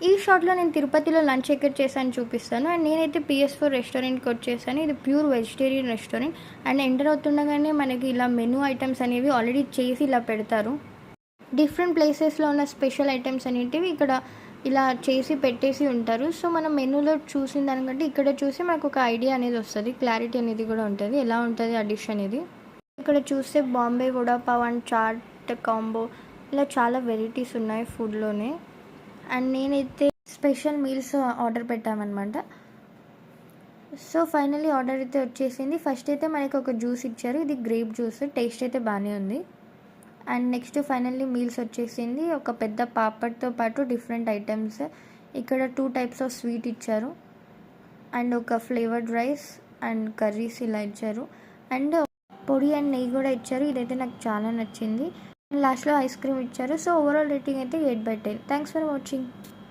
ఈ షార్ట్‌లో నేను తిరుపతిలో లంచ్ ఎక్కడ చేశానో చూపిస్తాను. అండ్ నేనైతే PS4 రెస్టారెంట్‌కి వచ్చేసాను. ఇది pure vegetarian restaurant. And enter అవుతుండగానే మనకి ఇలా మెనూ ఐటెమ్స్ అనేవి ఆల్రెడీ చేసి ఇలా పెడతారు. డిఫరెంట్ ప్లేసెస్‌లో ఉన్న స్పెషల్ ఐటెమ్స్ అనేటివి ఇక్కడ ఇలా చేసి పెట్టేసి ఉంటారు. సో, మనం మెనూలో చూసిన దానికంటే ఇక్కడ చూసి మనకొక ఐడియా అనేది వస్తది. క్లారిటీ అనేది కూడా ఉంటది. ఎలా ఉంటది ఆ డిష్ అనేది. ఇక్కడ చూస్తే బాంబే వడా పావ్ అండ్ చాట్ కాంబో ఇలా చాలా వెరైటీస్ ఉన్నాయి ఫుడ్‌లోనే. అండ్ నేనైతే స్పెషల్ మీల్స్ ఆర్డర్ పెట్టామనమాట. సో, ఫైనల్లీ ఆర్డర్ అయితే వచ్చేసింది. ఫస్ట్ అయితే మనకి ఒక జ్యూస్ ఇచ్చారు. ఇది గ్రేప్ జ్యూస్. టేస్ట్ అయితే బానే ఉంది. అండ్ నెక్స్ట్ ఫైనల్లీ మీల్స్ వచ్చేసింది. ఒక పెద్ద పాపడ్తో పాటు డిఫరెంట్ ఐటమ్స్. ఇక్కడ 2 టైప్స్ ఆఫ్ స్వీట్ ఇచ్చారు. అండ్ ఒక ఫ్లేవర్డ్ రైస్ అండ్ కర్రీస్ ఇలా ఇచ్చారు. అండ్ పొడి అండ్ నెయ్యి కూడా ఇచ్చారు. ఇదైతే నాకు చాలా నచ్చింది. లాస్ట్‌లో ఐస్ క్రీమ్ ఇచ్చారు. సో, ఓవరాల్ రేటింగ్ అయితే 8/10. Thanks for watching.